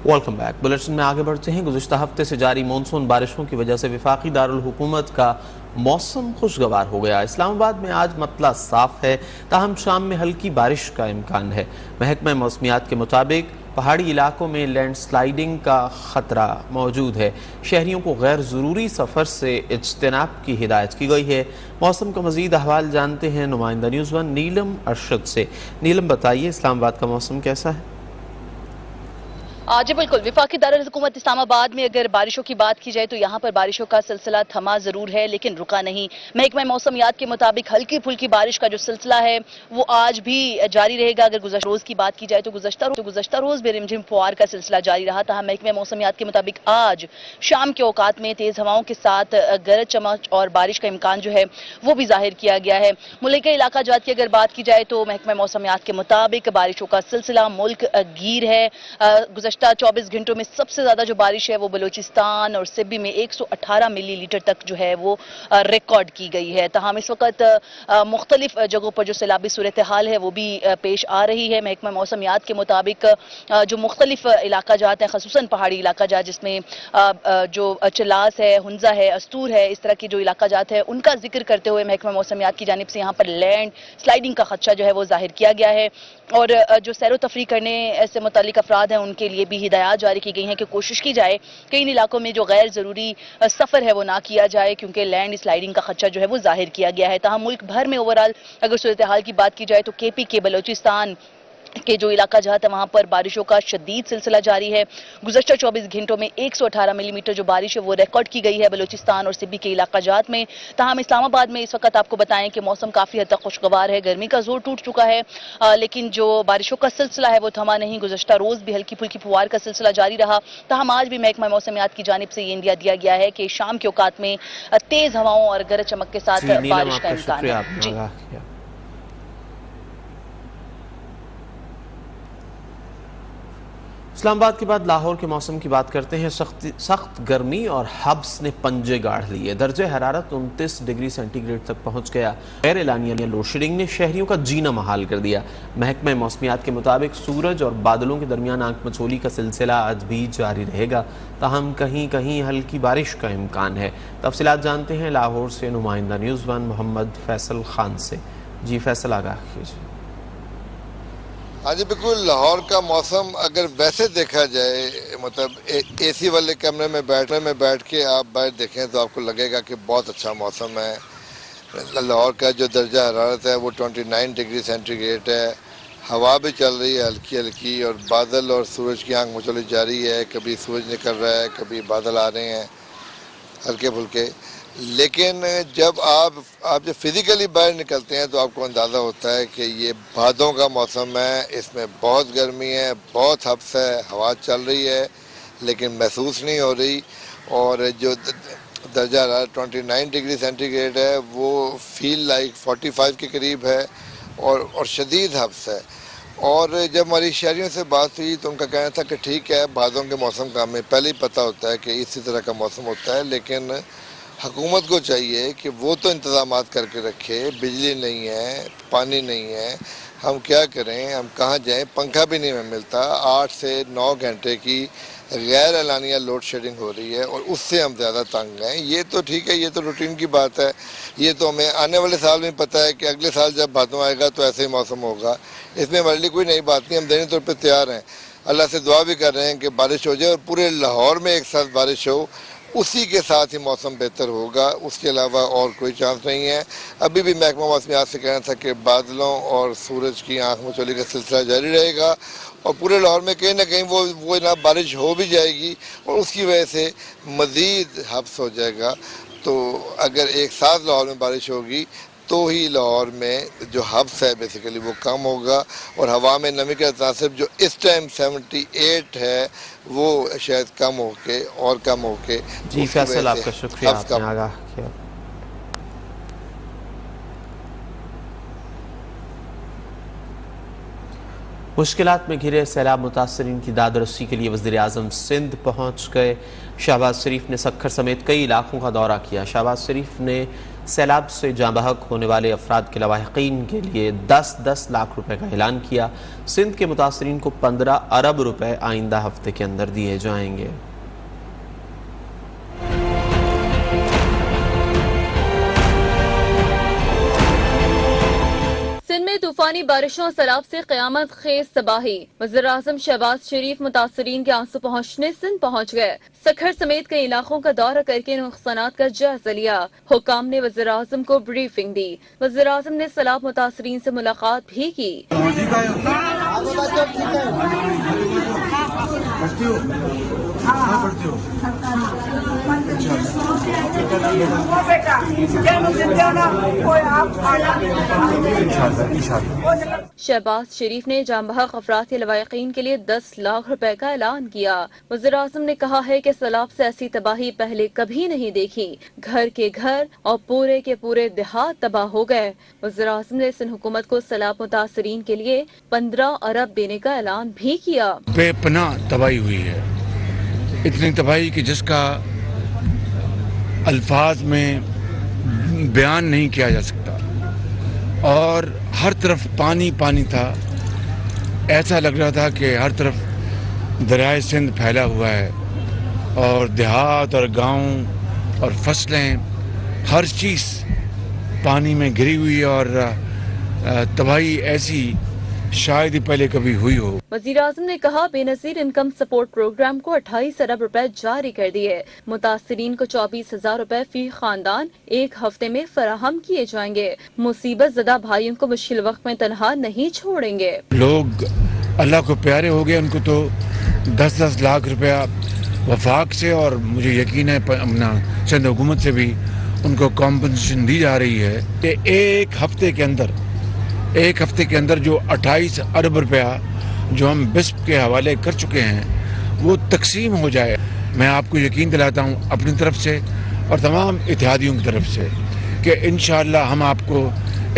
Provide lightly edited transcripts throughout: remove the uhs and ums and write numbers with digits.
Welcome back. Bulletin میں آگے بڑھتے ہیں۔ گزشتہ ہفتے سے جاری مونسون بارشوں کی وجہ سے وفاقی دارالحکومت کا موسم خوشگوار ہو گیا۔ اسلام آباد میں آج مطلع صاف ہے، تاہم شام میں ہلکی بارش کا امکان ہے۔ محکمہ موسمیات کے مطابق پہاڑی علاقوں میں لینڈ سلائیڈنگ کا خطرہ موجود ہے۔ شہریوں کو غیر ضروری سفر سے اجتناب کی ہدایت کی گئی ہے۔ موسم کا مزید احوال جانتے ہیں نمائندہ نیوز ون نیلم ارشد سے۔ نیلم، بتائیے اسلام آباد کا موسم کیسا ہے؟ جی بالکل، وفاقی دارالحکومت اسلام آباد میں اگر بارشوں کی بات کی جائے تو یہاں پر بارشوں کا سلسلہ تھما ضرور ہے لیکن رکا نہیں۔ محکمہ موسمیات کے مطابق ہلکی پھلکی بارش کا جو سلسلہ ہے وہ آج بھی جاری رہے گا۔ اگر گزشتہ روز کی بات کی جائے تو گزشتہ روز بھی رمجھم فوار کا سلسلہ جاری رہا تھا۔ محکمہ موسمیات کے مطابق آج شام کے اوقات میں تیز ہواؤں کے ساتھ گرج چمک اور بارش کا امکان جو ہے وہ بھی ظاہر کیا گیا ہے۔ ملک کے علاقہ جات کی اگر بات کی جائے تو محکمہ موسمیات کے مطابق بارشوں کا سلسلہ ملک گیر ہے۔ گزشتہ 24 گھنٹوں میں سب سے زیادہ جو بارش ہے وہ بلوچستان اور سبی میں 118 ملی لیٹر تک جو ہے وہ ریکارڈ کی گئی ہے۔ تاہم اس وقت مختلف جگہوں پر جو سیلابی صورتحال ہے وہ بھی پیش آ رہی ہے۔ محکمہ موسمیات کے مطابق جو مختلف علاقہ جات ہیں، خصوصاً پہاڑی علاقہ جات جس میں جو چلاس ہے، ہنزا ہے، استور ہے، اس طرح کی جو علاقہ جات ہے ان کا ذکر کرتے ہوئے محکمہ موسمیات کی جانب سے یہاں پر لینڈ سلائیڈنگ کا خدشہ جو ہے وہ ظاہر کیا گیا ہے اور جو سیر و تفریح کرنے سے متعلق افراد ہیں ان کے لیے بھی ہدایات جاری کی گئی ہیں کہ کوشش کی جائے کہ ان علاقوں میں جو غیر ضروری سفر ہے وہ نہ کیا جائے کیونکہ لینڈ سلائیڈنگ کا خدشہ جو ہے وہ ظاہر کیا گیا ہے۔ تاہم ملک بھر میں اوورال اگر صورتحال کی بات کی جائے تو کے پی کے بلوچستان کے جو علاقہ جات ہے وہاں پر بارشوں کا شدید سلسلہ جاری ہے۔ گزشتہ 24 گھنٹوں میں 118 ملی میٹر جو بارش ہے وہ ریکارڈ کی گئی ہے بلوچستان اور سبی کے علاقہ جات میں۔ تاہم اسلام آباد میں اس وقت آپ کو بتائیں کہ موسم کافی حد تک خوشگوار ہے، گرمی کا زور ٹوٹ چکا ہے لیکن جو بارشوں کا سلسلہ ہے وہ تھما نہیں۔ گزشتہ روز بھی ہلکی پھلکی فوار کا سلسلہ جاری رہا، تاہم آج بھی محکمہ موسمیات کی جانب سے یہ اندیا دیا گیا ہے کہ شام کے اوقات میں تیز ہواؤں اور گرج چمک کے ساتھ جی نیلم، بارش آپ کا کا امکان شکریہ، ہے۔ آپ نے آگاہ کیا۔ اسلام آباد کے بعد لاہور کے موسم کی بات کرتے ہیں۔ سخت گرمی اور حبس نے پنجے گاڑ لیے۔ درجہ حرارت 29 ڈگری سینٹی گریڈ تک پہنچ گیا۔ غیر اعلانیہ لوڈ شیڈنگ نے شہریوں کا جینا محال کر دیا۔ محکمہ موسمیات کے مطابق سورج اور بادلوں کے درمیان آنکھ مچولی کا سلسلہ آج بھی جاری رہے گا، تاہم کہیں کہیں ہلکی بارش کا امکان ہے۔ تفصیلات جانتے ہیں لاہور سے نمائندہ نیوز ون محمد فیصل خان سے۔ جی فیصل، آگاہ کیجیے۔ ہاں جی بالکل، لاہور کا موسم اگر ویسے دیکھا جائے مطلب اے سی والے کمرے میں بیٹھ کے آپ باہر دیکھیں تو آپ کو لگے گا کہ بہت اچھا موسم ہے۔ لاہور کا جو درجہ حرارت ہے وہ 29 ڈگری سینٹی گریڈ ہے۔ ہوا بھی چل رہی ہے ہلکی ہلکی اور بادل اور سورج کی آنکھ مچولی جاری ہے، کبھی سورج نکل رہا ہے کبھی بادل آ رہے ہیں ہلکے پھلکے۔ لیکن جب آپ جب فزیکلی باہر نکلتے ہیں تو آپ کو اندازہ ہوتا ہے کہ یہ بھادوں کا موسم ہے، اس میں بہت گرمی ہے، بہت حبس ہے، ہوا چل رہی ہے لیکن محسوس نہیں ہو رہی، اور جو درجہ حرارت 29 ڈگری سینٹی گریڈ ہے وہ فیل لائک 45 کے قریب ہے اور شدید حبس ہے۔ اور جب ہماری شہریوں سے بات ہوئی تو ان کا کہنا تھا کہ ٹھیک ہے، بھادوں کے موسم کا ہمیں پہلے ہی پتہ ہوتا ہے کہ اسی طرح کا موسم ہوتا ہے، لیکن حکومت کو چاہیے کہ وہ تو انتظامات کر کے رکھے۔ بجلی نہیں ہے، پانی نہیں ہے، ہم کیا کریں، ہم کہاں جائیں، پنکھا بھی نہیں ہمیں ملتا۔ 8 سے 9 گھنٹے کی غیر اعلانیہ لوڈ شیڈنگ ہو رہی ہے اور اس سے ہم زیادہ تنگ ہیں۔ یہ تو ٹھیک ہے، یہ تو روٹین کی بات ہے، یہ تو ہمیں آنے والے سال میں پتہ ہے کہ اگلے سال جب بھادوں آئے گا تو ایسے ہی موسم ہوگا۔ اس میں ہمارے لیے کوئی نئی بات نہیں، ہم ذہنی طور پہ تیار ہیں، اللہ سے دعا بھی کر رہے ہیں کہ بارش ہو جائے اور پورے لاہور میں ایک ساتھ بارش ہو، اسی کے ساتھ ہی موسم بہتر ہوگا، اس کے علاوہ اور کوئی چانس نہیں ہے۔ ابھی بھی محکمہ موسمیات سے کہنا تھا کہ بادلوں اور سورج کی آنکھ مچولی کا سلسلہ جاری رہے گا اور پورے لاہور میں کہیں نہ کہیں وہ بارش ہو بھی جائے گی اور اس کی وجہ سے مزید حبس ہو جائے گا۔ تو اگر ایک ساتھ لاہور میں بارش ہوگی تو ہی لاہور میں جو حبس ہے بیسیکلی وہ کم ہوگا اور ہوا میں نمی کا تناسب جو اس ٹائم 78 ہے وہ شاید کم ہو کے جی اس کی وجہ فیصل، آپ سے کا شکریہ، حبس آپ نے کم۔ آگاہ کیا۔ مشکلات میں گھرے سیلاب متاثرین کی داد رسی کے لیے وزیر اعظم سندھ پہنچ گئے۔ شہباز شریف نے سکھر سمیت کئی علاقوں کا دورہ کیا۔ شہباز شریف نے سیلاب سے جاں بحق ہونے والے افراد کے لواحقین کے لیے 10 لاکھ روپے کا اعلان کیا۔ سندھ کے متاثرین کو 15 ارب روپے آئندہ ہفتے کے اندر دیے جائیں گے۔ سندھ میں طوفانی بارشوں اور سیلاب سے قیامت خیز تباہی۔ وزیراعظم شہباز شریف متاثرین کے آنسو پہنچنے سندھ پہنچ گئے۔ سکھر سمیت کئی علاقوں کا دورہ کر کے نقصانات کا جائزہ لیا۔ حکام نے وزیراعظم کو بریفنگ دی۔ وزیراعظم نے سیلاب متاثرین سے ملاقات بھی کی۔ شہباز شریف نے جاں بحق افراد کے لواحقین کے لیے 10 لاکھ روپے کا اعلان کیا۔ وزیراعظم نے کہا ہے کہ سیلاب سے ایسی تباہی پہلے کبھی نہیں دیکھی۔ گھر کے گھر اور پورے کے پورے دیہات تباہ ہو گئے۔ وزیراعظم نے سندھ حکومت کو سیلاب متاثرین کے لیے 15 ارب دینے کا اعلان بھی کیا۔ بے پناہ تباہی ہوئی ہے، اتنی تباہی کہ جس کا الفاظ میں بیان نہیں کیا جا سکتا، اور ہر طرف پانی پانی تھا۔ ایسا لگ رہا تھا کہ ہر طرف دریائے سندھ پھیلا ہوا ہے، اور دیہات اور گاؤں اور فصلیں ہر چیز پانی میں گری ہوئی، اور تباہی ایسی شاید ہی پہلے کبھی ہوئی ہو۔ وزیراعظم نے کہا بے نظیر انکم سپورٹ پروگرام کو 28 ارب روپے جاری کر دیے۔ متاثرین کو 24,000 روپے فی خاندان ایک ہفتے میں فراہم کیے جائیں گے۔ مصیبت زدہ بھائیوں کو مشکل وقت میں تنہا نہیں چھوڑیں گے۔ لوگ اللہ کو پیارے ہو گئے، ان کو تو 10 لاکھ روپیہ وفاق سے، اور مجھے یقین ہے سندھ حکومت سے بھی ان کو کمپنسیشن دی جا رہی ہے کہ ایک ہفتے کے اندر جو 28 ارب روپیہ جو ہم بسپ کے حوالے کر چکے ہیں وہ تقسیم ہو جائے۔ میں آپ کو یقین دلاتا ہوں اپنی طرف سے اور تمام اتحادیوں کی طرف سے کہ انشاءاللہ ہم آپ کو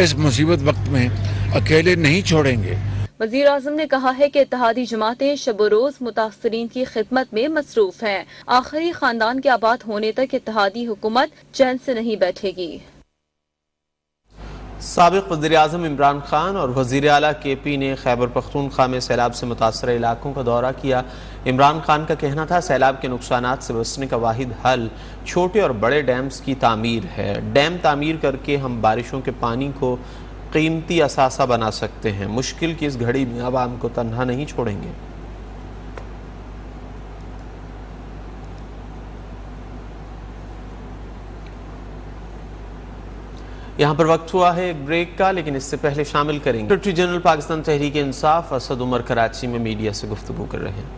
اس مصیبت وقت میں اکیلے نہیں چھوڑیں گے۔ وزیراعظم نے کہا ہے کہ اتحادی جماعتیں شب و روز متاثرین کی خدمت میں مصروف ہیں۔ آخری خاندان کے آباد ہونے تک اتحادی حکومت چین سے نہیں بیٹھے گی۔ سابق وزیراعظم عمران خان اور وزیر اعلیٰ کے پی نے خیبر پختونخوا میں سیلاب سے متاثرہ علاقوں کا دورہ کیا۔ عمران خان کا کہنا تھا سیلاب کے نقصانات سے بچنے کا واحد حل چھوٹے اور بڑے ڈیمز کی تعمیر ہے۔ ڈیم تعمیر کر کے ہم بارشوں کے پانی کو قیمتی اثاثہ بنا سکتے ہیں۔ مشکل کی اس گھڑی میں عوام کو تنہا نہیں چھوڑیں گے۔ یہاں پر وقت ہوا ہے ایک بریک کا، لیکن اس سے پہلے شامل کریں گے سیکریٹری جنرل پاکستان تحریک انصاف اسد عمر کراچی میں میڈیا سے گفتگو کر رہے ہیں۔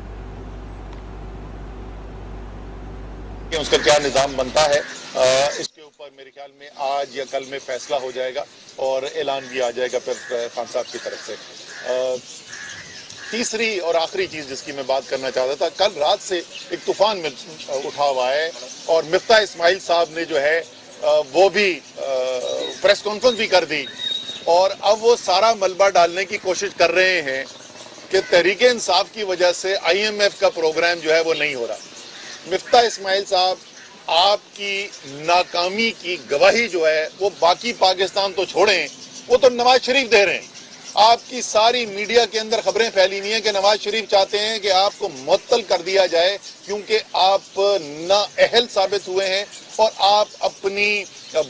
اس کا کیا نظام بنتا ہے اس کے اوپر میرے خیال میں آج یا کل میں فیصلہ ہو جائے گا اور اعلان بھی آ جائے گا پھر خان صاحب کی طرف سے۔ تیسری اور آخری چیز جس کی میں بات کرنا چاہتا تھا، کل رات سے ایک طوفان میں اٹھا ہوا ہے، اور مفتاح اسماعیل صاحب نے جو ہے وہ بھی پریس کانفرنس بھی کر دی، اور اب وہ سارا ملبہ ڈالنے کی کوشش کر رہے ہیں کہ تحریک انصاف کی وجہ سے IMF کا پروگرام جو ہے وہ نہیں ہو رہا۔ مفتاح اسماعیل صاحب، آپ کی ناکامی کی گواہی جو ہے وہ باقی پاکستان تو چھوڑیں، وہ تو نواز شریف دے رہے ہیں۔ آپ کی ساری میڈیا کے اندر خبریں پھیلی ہوئی ہیں کہ نواز شریف چاہتے ہیں کہ آپ کو معطل کر دیا جائے کیونکہ آپ نااہل ثابت ہوئے ہیں اور آپ اپنی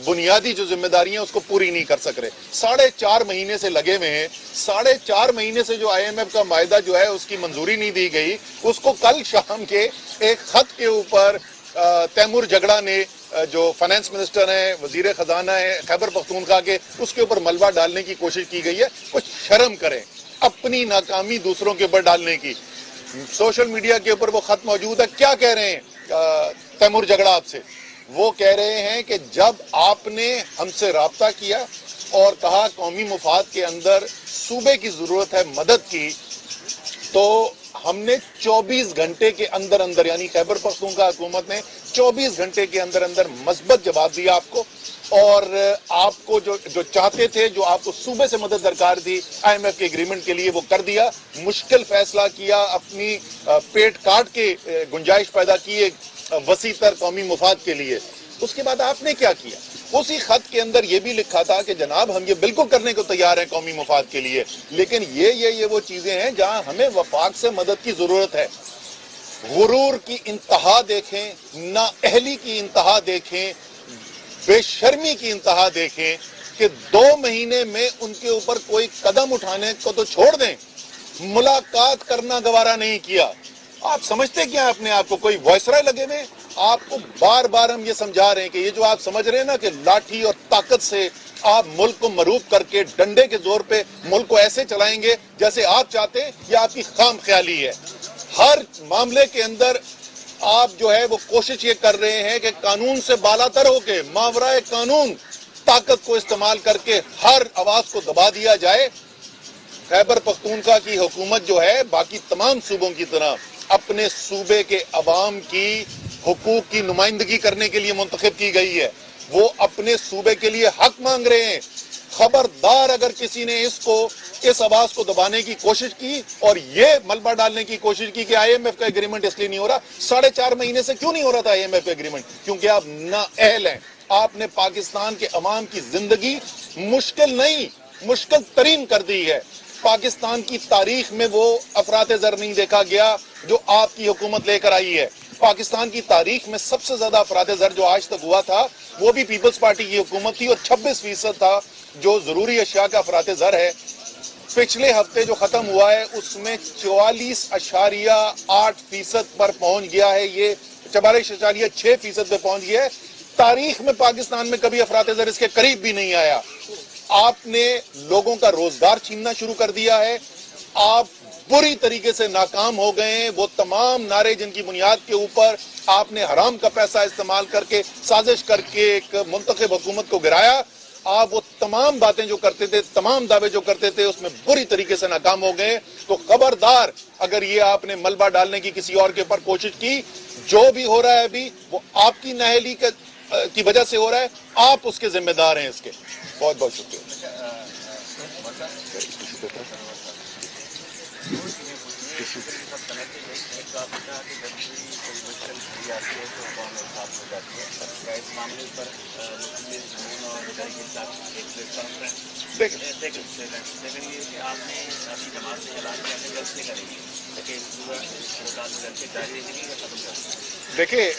بنیادی جو ذمہ داری ہیں اس کو پوری نہیں کر سک رہے۔ 4.5 مہینے سے لگے ہوئے ہیں، 4.5 مہینے سے جو IMF کا معاہدہ جو ہے اس کی منظوری نہیں دی گئی، اس کو کل شام کے ایک خط کے اوپر تیمور جگڑا نے، جو فائنانس منسٹر ہیں، وزیر خزانہ ہیں خیبر پختونخوا کے، اس کے اوپر ملبہ ڈالنے کی کوشش کی گئی ہے۔ کچھ شرم کریں اپنی ناکامی دوسروں کے اوپر ڈالنے کی۔ سوشل میڈیا کے اوپر وہ خط موجود ہے، کیا کہہ رہے ہیں تیمور جگڑا آپ سے؟ وہ کہہ رہے ہیں کہ جب آپ نے ہم سے رابطہ کیا اور کہا قومی مفاد کے اندر صوبے کی ضرورت ہے مدد کی، تو ہم نے 24 گھنٹے کے اندر اندر، یعنی خیبر پختونخوا حکومت نے 24 گھنٹے کے اندر اندر مثبت جواب دیا آپ کو، اور آپ کو جو چاہتے تھے، جو آپ کو صوبے سے مدد درکار تھی IMF کے ایگریمنٹ کے لیے، وہ کر دیا۔ مشکل فیصلہ کیا، اپنی پیٹ کاٹ کے گنجائش پیدا کی ایک وسیع تر قومی مفاد کے لیے۔ اس کے بعد آپ نے کیا کیا؟ اسی خط کے اندر یہ بھی لکھا تھا کہ جناب ہم یہ بالکل کرنے کو تیار ہیں قومی مفاد کے لیے، لیکن یہ وہ چیزیں ہیں جہاں ہمیں وفاق سے مدد کی ضرورت ہے۔ غرور کی انتہا دیکھیں، نااہلی کی انتہا دیکھیں، بے شرمی کی انتہا دیکھیں کہ 2 مہینے میں ان کے اوپر کوئی قدم اٹھانے کو تو چھوڑ دیں، ملاقات کرنا گوارا نہیں کیا۔ آپ سمجھتے کیا اپنے آپ کو کوئی وائسرائے لگے ہوئے؟ آپ کو بار بار ہم یہ سمجھا رہے ہیں کہ یہ جو آپ سمجھ رہے ہیں نا کہ لاٹھی اور طاقت سے آپ ملک کو مروب کر کے ڈنڈے کے زور پہ ملک کو ایسے چلائیں گے جیسے آپ چاہتے ہیں، یہ آپ کی خام خیالی ہے۔ ہر معاملے کے اندر آپ جو ہے وہ کوشش یہ کر رہے ہیں کہ قانون سے بالاتر ہو کے ماورائے قانون طاقت کو استعمال کر کے ہر آواز کو دبا دیا جائے۔ خیبر پختونخوا کی حکومت جو ہے باقی تمام صوبوں کی طرح اپنے صوبے کے عوام کی حقوق کی نمائندگی کرنے کے لیے منتخب کی گئی ہے، وہ اپنے صوبے کے لیے حق مانگ رہے ہیں۔ خبردار اگر کسی نے اس آواز کو دبانے کی کوشش کی اور یہ ملبہ ڈالنے کی کوشش کی کہ آئی ایم ایف کا ایگریمنٹ اس لیے نہیں ہو رہا، 4.5 مہینے سے کیوں نہیں ہو رہا تھا آئی ایم ایف کا ایگریمنٹ؟ کیونکہ آپ نااہل ہیں۔ آپ نے پاکستان کے عوام کی زندگی مشکل ترین کر دی ہے۔ پاکستان کی تاریخ میں وہ افراط زر نہیں دیکھا گیا جو آپ کی حکومت لے کر آئی ہے۔ پاکستان کی تاریخ میں سب سے زیادہ افراط زر جو آج تک ہوا تھا وہ بھی پیپلز پارٹی کی حکومت تھی، اور 26% تھا جو ضروری اشیاء کا افراط زر ہے۔ پچھلے ہفتے جو ختم ہوا ہے اس میں 44.8% پر پہنچ گیا ہے، یہ 44.6% پہ پہنچ گیا ہے۔ تاریخ میں پاکستان میں کبھی افراط زر اس کے قریب بھی نہیں آیا۔ آپ نے لوگوں کا روزگار چھیننا شروع کر دیا ہے، آپ بری طریقے سے ناکام ہو گئے ہیں۔ وہ تمام نعرے جن کی بنیاد کے اوپر آپ نے حرام کا پیسہ استعمال کر کے سازش کر کے ایک منتخب حکومت کو گرایا، آپ وہ تمام باتیں جو کرتے تھے، تمام دعوے جو کرتے تھے اس میں بری طریقے سے ناکام ہو گئے۔ تو خبردار اگر یہ آپ نے ملبہ ڈالنے کی کسی اور کے اوپر کوشش کی، جو بھی ہو رہا ہے ابھی وہ آپ کی نااہلی کی وجہ سے ہو رہا ہے، آپ اس کے ذمہ دار ہیں اس کے۔ بہت بہت شکریہ۔ دیکھیں،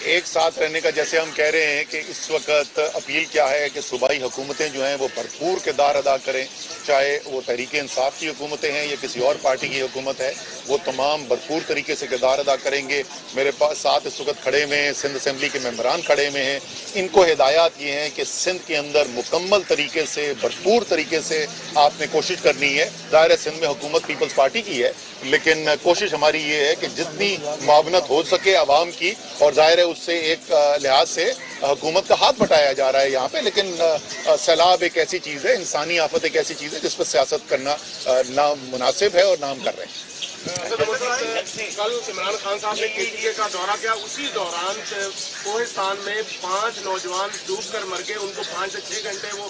ایک ساتھ رہنے کا جیسے ہم کہہ رہے ہیں کہ اس وقت اپیل کیا ہے کہ صوبائی حکومتیں جو ہیں وہ بھرپور کردار ادا کریں، چاہے وہ تحریک انصاف کی حکومتیں ہیں یا کسی اور پارٹی کی حکومت ہے، وہ تمام بھرپور طریقے سے کردار ادا کریں گے۔ میرے پاس ساتھ اس وقت کھڑے ہوئے ہیں، سندھ اسمبلی کے ممبران کھڑے ہوئے ہیں، ان کو ہدایات یہ ہیں کہ سندھ کے اندر مکمل طریقے سے بھرپور طریقے سے آپ نے کوشش کرنی ہے۔ ظاہر ہے سندھ میں حکومت پیپلز پارٹی کی ہے، لیکن کوشش ہماری یہ ہے کہ جتنی معاونت ہو سکے عوام کی، اور ظاہر ہے اس سے ایک لحاظ سے حکومت کا ہاتھ بٹایا جا رہا ہے یہاں پہ، لیکن سیلاب ایک ایسی چیز ہے، انسانی آفت ایک ایسی چیز ہے جس پر سیاست کرنا نامناسب ہے اور نام کر رہے ہیں۔ کل عمران خان صاحب نے کے ٹی اے کا دورہ کیا، اسی دوران کوہستان میں 5 نوجوان ڈوب کر مر گئے، ان کو 5 سے 6 گھنٹے وہ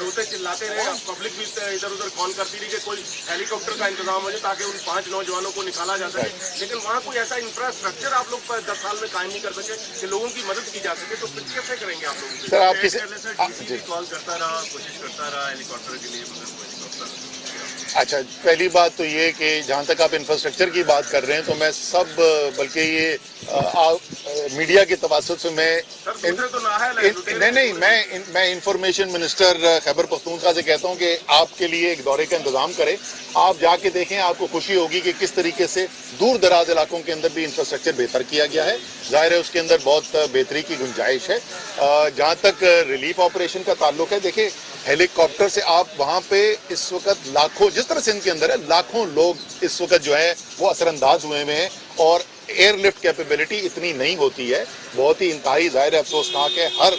روتے چلاتے رہے، پبلک بھی ادھر ادھر کال کرتی رہی کہ کوئی ہیلی کاپٹر کا انتظام ہو جائے تاکہ ان 5 نوجوانوں کو نکالا جا سکے، لیکن وہاں کوئی ایسا انفراسٹرکچر آپ لوگ 10 سال میں قائم نہیں کر سکے کہ لوگوں کی مدد کی جا سکے، تو پھر کیسے کریں گے آپ لوگ؟ سر آپ کسی کال کرتا رہا، کوشش کرتا رہا ہیلی کاپٹر کے لیے، مگر وہ ہیلی کاپٹر۔ اچھا، پہلی بات تو یہ کہ جہاں تک آپ انفراسٹرکچر کی بات کر رہے ہیں تو میں سب بلکہ یہ میڈیا کے توسط سے میں میں انفارمیشن منسٹر خیبر پختونخوا سے کہتا ہوں کہ آپ کے لیے ایک دورے کا انتظام کریں، آپ جا کے دیکھیں، آپ کو خوشی ہوگی کہ کس طریقے سے دور دراز علاقوں کے اندر بھی انفراسٹرکچر بہتر کیا گیا ہے۔ ظاہر ہے اس کے اندر بہت بہتری کی گنجائش ہے۔ جہاں تک ریلیف آپریشن کا تعلق ہے، دیکھیں ہیلی کاپٹر سے آپ وہاں پہ اس وقت لاکھوں، جس طرح سندھ کے اندر ہے، لاکھوں لوگ اس وقت جو ہے وہ اثر انداز ہوئے ہیں، اور ایئر لفٹ کیپیبلٹی اتنی نہیں ہوتی ہے، بہت ہی انتہائی ظاہر ہے افسوسناک ہے، ہر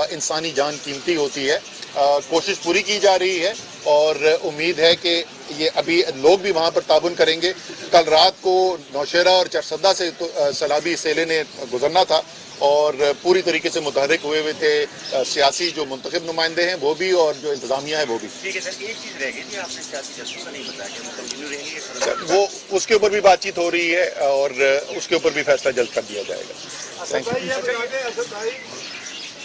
انسانی جان قیمتی ہوتی ہے۔ کوشش پوری کی جا رہی ہے اور امید ہے کہ یہ ابھی لوگ بھی وہاں پر تعاون کریں گے۔ کل رات کو نوشہرہ اور چرسدہ سے سیلابی سیلے نے گزرنا تھا اور پوری طریقے سے متحرک ہوئے تھے سیاسی جو منتخب نمائندے ہیں وہ بھی اور جو انتظامیہ ہے وہ بھی۔ ٹھیک ہے سر، ایک چیز رہ گئی تھی، آپ نے سیاسی جلسوں کا نہیں بتایا کہ کنٹینیو رہیں گے وہ اس کے اوپر بھی بات چیت ہو رہی ہے اور اس کے اوپر بھی فیصلہ جلد کر دیا جائے گا۔ Thank you.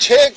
6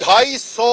250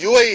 UAE,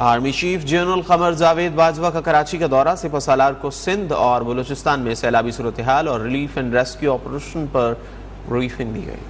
army chief general Qamar Javed Bajwa کا کراچی کا دورہ، سپہ سالار کو سندھ اور بلوچستان میں سیلابی صورتحال اور ریلیف اینڈ ریسکیو آپریشن پر بریفنگ دی گئی۔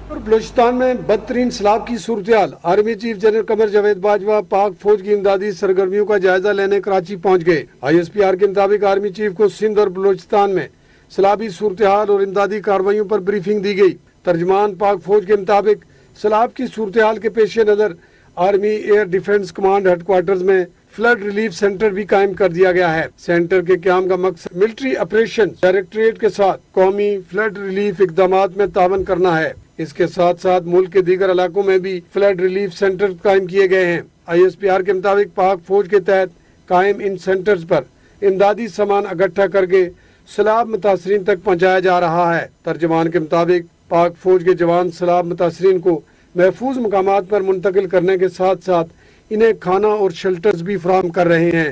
اور بلوچستان میں بدترین سیلاب کی صورتحال، army chief general Qamar Javed Bajwa Pak فوج کی امدادی سرگرمیوں کا جائزہ لینے کراچی پہنچ گئے۔ ISPR کے مطابق آرمی چیف کو سندھ اور بلوچستان میں سیلابی صورتحال اور امدادی کارروائیوں پر بریفنگ دی گئی۔ ترجمان پاک فوج کے مطابق سیلاب کی صورتحال کے پیش نظر army air defence command headquarters میں فلڈ ریلیف سینٹر بھی قائم کر دیا گیا ہے۔ سینٹر کے قیام کا مقصد ملٹری آپریشن ڈائریکٹریٹ کے ساتھ قومی فلڈ ریلیف اقدامات میں تعاون کرنا ہے۔ اس کے ساتھ ساتھ ملک کے دیگر علاقوں میں بھی فلڈ ریلیف سینٹر قائم کیے گئے ہیں۔ ISPR کے مطابق پاک فوج کے تحت قائم ان سینٹرز پر امدادی سامان اکٹھا کر کے سیلاب متاثرین تک پہنچایا جا رہا ہے۔ ترجمان کے مطابق پاک فوج کے جوان سیلاب متاثرین کو محفوظ مقامات پر منتقل کرنے کے ساتھ ساتھ انہیں کھانا اور شیلٹرز بھی فراہم کر رہے ہیں۔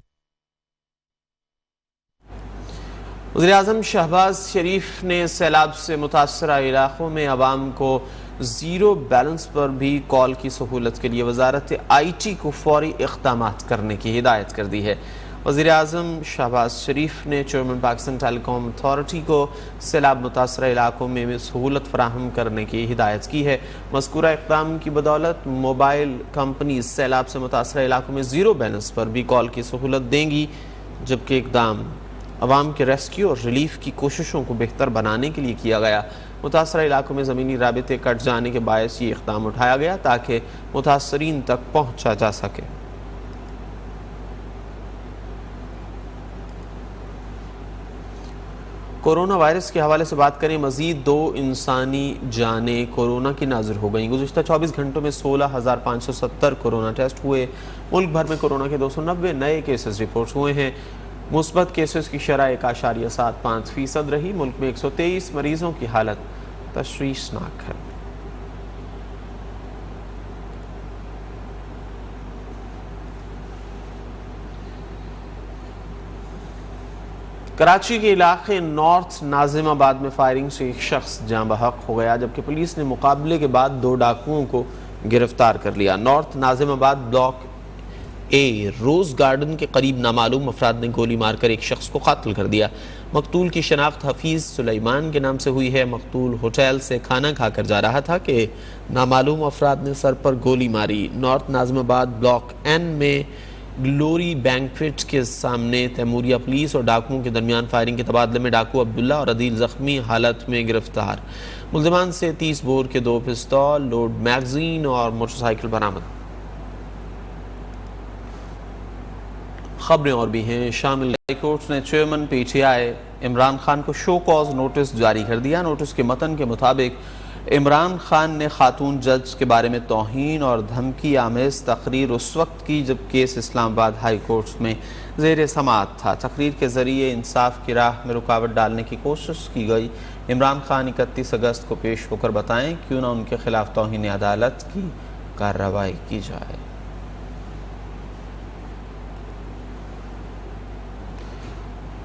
وزیراعظم شہباز شریف نے سیلاب سے متاثرہ علاقوں میں عوام کو زیرو بیلنس پر بھی کال کی سہولت کے لیے وزارت IT کو فوری اقدامات کرنے کی ہدایت کر دی ہے۔ وزیراعظم شہباز شریف نے چیئرمین پاکستان ٹیلی کام اتھارٹی کو سیلاب متاثرہ علاقوں میں سہولت فراہم کرنے کی ہدایت کی ہے۔ مذکورہ اقدام کی بدولت موبائل کمپنیز سیلاب سے متاثرہ علاقوں میں زیرو بیلنس پر بھی کال کی سہولت دیں گی، جبکہ اقدام عوام کے ریسکیو اور ریلیف کی کوششوں کو بہتر بنانے کے لیے کیا گیا۔ متاثرہ علاقوں میں زمینی رابطے کٹ جانے کے باعث یہ اقدام اٹھایا گیا تاکہ متاثرین تک پہنچا جا سکے۔ کورونا وائرس کے حوالے سے بات کریں، مزید 2 انسانی جانیں کورونا کی ناظر ہو گئیں۔ گزشتہ 24 گھنٹوں میں 16,570 کورونا ٹیسٹ ہوئے۔ ملک بھر میں کورونا کے 290 نئے کیسز رپورٹ ہوئے ہیں۔ مثبت کیسز کی شرح 1.75% رہی۔ ملک میں 123 مریضوں کی حالت تشویشناک ہے۔ کراچی کے علاقے نارتھ ناظم آباد میں فائرنگ سے ایک شخص جاں بحق ہو گیا، جبکہ پولیس نے مقابلے کے بعد 2 ڈاکوؤں کو گرفتار کر لیا۔ نارتھ ناظم آباد بلاک اے روز گارڈن کے قریب نامعلوم افراد نے گولی مار کر ایک شخص کو قتل کر دیا۔ مقتول کی شناخت حفیظ سلیمان کے نام سے ہوئی ہے۔ مقتول ہوٹل سے کھانا کھا کر جا رہا تھا کہ نامعلوم افراد نے سر پر گولی ماری۔ نارتھ ناظم آباد بلاک این میں گلوری بینکویٹ کے سامنے تیموریہ پولیس اور ڈاکوؤں کے درمیان فائرنگ کے تبادلے میں ڈاکو عبداللہ اور عدیل زخمی حالت میں گرفتار۔ ملزمان سے 30 بور کے 2 پستول، لوڈ میگزین اور موٹر سائیکل برآمد۔ خبریں اور بھی ہیں شامل۔ ہائی کورٹ نے چیئرمین PTI عمران خان کو شو کاز نوٹس جاری کر دیا۔ نوٹس کے متن کے مطابق عمران خان نے خاتون جج کے بارے میں توہین اور دھمکی آمیز تقریر اس وقت کی جب کیس اسلام آباد ہائی کورٹ میں زیر سماعت تھا۔ تقریر کے ذریعے انصاف کی راہ میں رکاوٹ ڈالنے کی کوشش کی گئی۔ عمران خان 31 اگست کو پیش ہو کر بتائیں کیوں نہ ان کے خلاف توہین عدالت کی کارروائی کی جائے۔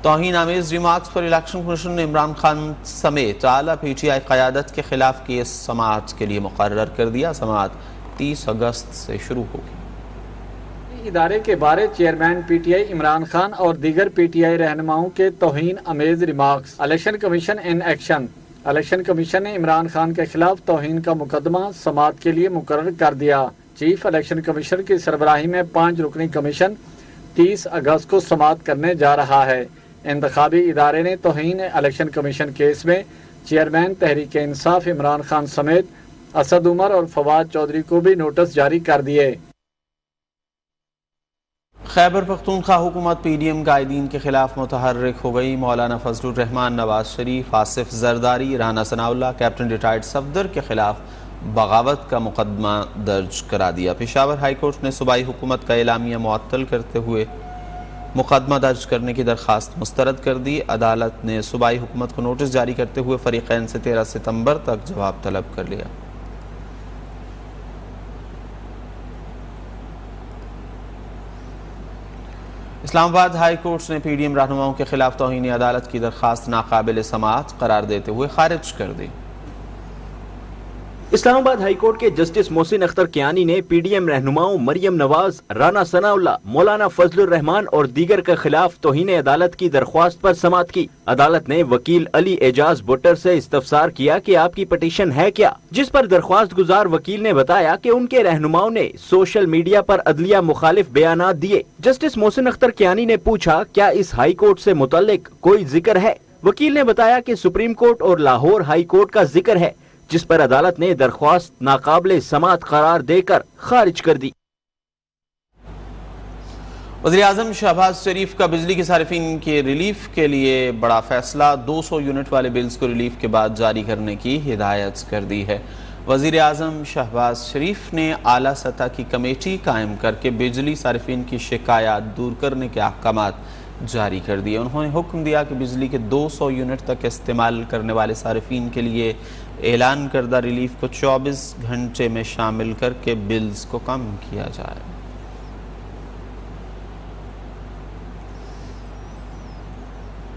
توہین آمیز ریمارکس پر الیکشن کمیشن نے عمران خان سمیت اعلیٰ PTI قیادت کے خلاف کیس سماعت کے لیے مقرر کر دیا۔ سماعت 30 اگست سے شروع ہوگی۔ ادارے کے بارے چیئرمین PTI عمران خان اور دیگر PTI رہنماؤں کے توہین آمیز remarks. Election commission in action. Election commission نے عمران خان کے خلاف توہین کا مقدمہ سماعت کے لیے مقرر کر دیا۔ چیف الیکشن کمیشن کی سربراہی میں 5 رکنی کمیشن 30 اگست کو سماعت کرنے جا رہا ہے۔ انتخابی ادارے نے توہین الیکشن کمیشن کیس میں چیئرمین تحریک انصاف عمران خان سمیت اسد عمر اور فواد چودھری کو بھی نوٹس جاری کر دیے۔ خیبر پختونخوا حکومت PDM قائدین کے خلاف متحرک ہو گئی۔ مولانا فضل الرحمان، نواز شریف، آصف زرداری، رانا ثناء اللہ، کیپٹن ریٹائرڈ صفدر کے خلاف بغاوت کا مقدمہ درج کرا دیا۔ پشاور ہائی کورٹ نے صوبائی حکومت کا اعلامیہ معطل کرتے ہوئے مقدمہ درج کرنے کی درخواست مسترد کر دی۔ عدالت نے صوبائی حکومت کو نوٹس جاری کرتے ہوئے فریقین سے 13 ستمبر تک جواب طلب کر لیا۔ اسلام آباد ہائی کورٹ نے PDM رہنماؤں کے خلاف توہین عدالت کی درخواست ناقابل سماعت قرار دیتے ہوئے خارج کر دی۔ اسلام آباد ہائی کورٹ کے جسٹس محسن اختر کیانی نے پی ڈی ایم رہنماؤں مریم نواز، رانا ثناء اللہ، مولانا فضل الرحمان اور دیگر کے خلاف توہین عدالت کی درخواست پر سماعت کی۔ عدالت نے وکیل علی اعجاز بٹر سے استفسار کیا کہ آپ کی پٹیشن ہے کیا، جس پر درخواست گزار وکیل نے بتایا کہ ان کے رہنماؤں نے سوشل میڈیا پر عدلیہ مخالف بیانات دیے۔ جسٹس محسن اختر کیانی نے پوچھا کیا اس ہائی کورٹ سے متعلق کوئی ذکر ہے؟ وکیل نے بتایا کہ سپریم کورٹ اور لاہور ہائی کورٹ کا ذکر ہے، جس پر عدالت نے درخواست ناقابل سماعت قرار دے کر خارج کر دی۔ وزیراعظم شہباز شریف کا بجلی کے صارفین کے ریلیف کے لیے بڑا فیصلہ، 200 یونٹ والے بلز کو ریلیف کے بعد جاری کرنے کی ہدایت کر دی ہے۔ وزیراعظم شہباز شریف نے اعلیٰ سطح کی کمیٹی قائم کر کے بجلی صارفین کی شکایات دور کرنے کے احکامات جاری کر دیے۔ انہوں نے حکم دیا کہ بجلی کے 200 یونٹ تک استعمال کرنے والے صارفین کے لیے اعلان کردہ ریلیف کو 24 گھنٹے میں شامل کر کے بلز کو کم کیا جائے۔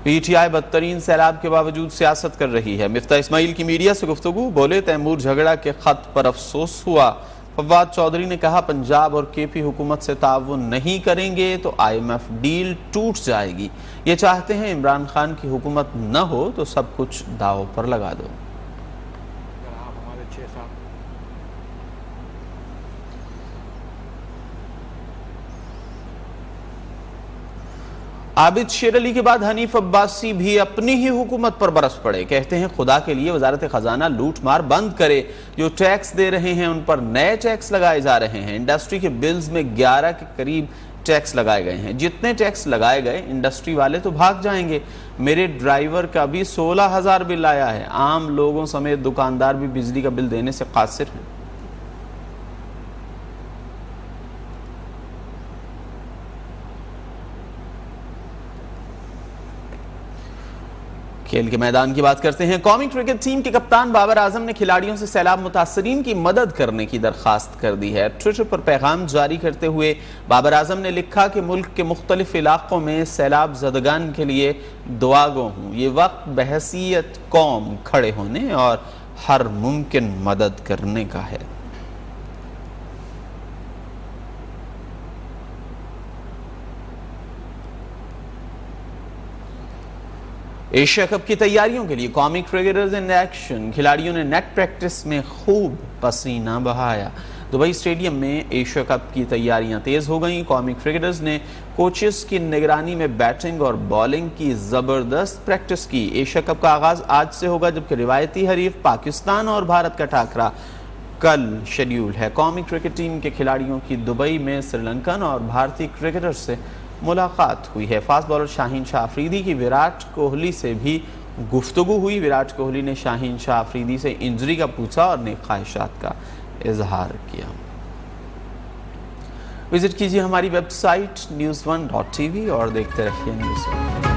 پی ٹی آئی بدترین سیلاب کے باوجود سیاست کر رہی ہے۔ مفتاح اسماعیل کی میڈیا سے گفتگو، بولے تیمور جھگڑا کے خط پر افسوس ہوا۔ فواد چودھری نے کہا پنجاب اور کے پی حکومت سے تعاون نہیں کریں گے تو آئی ایم ایف ڈیل ٹوٹ جائے گی۔ یہ چاہتے ہیں عمران خان کی حکومت نہ ہو تو سب کچھ داؤ پر لگا دو۔ عابد شیر علی کے بعد حنیف عباسی بھی اپنی ہی حکومت پر برس پڑے، کہتے ہیں خدا کے لیے وزارت خزانہ لوٹ مار بند کرے، جو ٹیکس دے رہے ہیں ان پر نئے ٹیکس لگائے جا رہے ہیں۔ انڈسٹری کے بلز میں 11 کے قریب ٹیکس لگائے گئے ہیں، جتنے ٹیکس لگائے گئے انڈسٹری والے تو بھاگ جائیں گے۔ میرے ڈرائیور کا بھی 16,000 بل آیا ہے، عام لوگوں سمیت دکاندار بھی بجلی کا بل دینے سے قاصر ہیں۔ کھیل کے میدان کی بات کرتے ہیں۔ قومی کرکٹ ٹیم کے کپتان بابر اعظم نے کھلاڑیوں سے سیلاب متاثرین کی مدد کرنے کی درخواست کر دی ہے۔ ٹویٹر پر پیغام جاری کرتے ہوئے بابر اعظم نے لکھا کہ ملک کے مختلف علاقوں میں سیلاب زدگان کے لیے دعا گو ہوں۔ یہ وقت بحیثیت قوم کھڑے ہونے اور ہر ممکن مدد کرنے کا ہے۔ ایشیا کپ کی تیاریوں کے لیے قومی کرکٹرز ان ایکشن، کھلاڑیوں نے نیٹ پریکٹس میں خوب پسینہ بہایا۔ دبئی اسٹیڈیم میں ایشیا کپ کی تیاریاں تیز ہو گئیں۔ قومی کرکٹرز نے کوچز کی نگرانی میں بیٹنگ اور بالنگ کی زبردست پریکٹس کی۔ ایشیا کپ کا آغاز آج سے ہوگا، جبکہ روایتی حریف پاکستان اور بھارت کا ٹاکرا کل شیڈیول ہے۔ قومی کرکٹ ٹیم کے کھلاڑیوں کی دبئی میں سری لنکن اور بھارتی کرکٹرز سے ملاقات ہوئی ہے۔ فاسٹ بالر شاہین شاہ آفریدی کی وراٹ کوہلی سے بھی گفتگو ہوئی۔ وراٹ کوہلی نے شاہین شاہ آفریدی سے انجری کا پوچھا اور نیک خواہشات کا اظہار کیا۔ وزٹ کیجیے ہماری ویب سائٹ news1.tv اور دیکھتے رہیے نیوز 1۔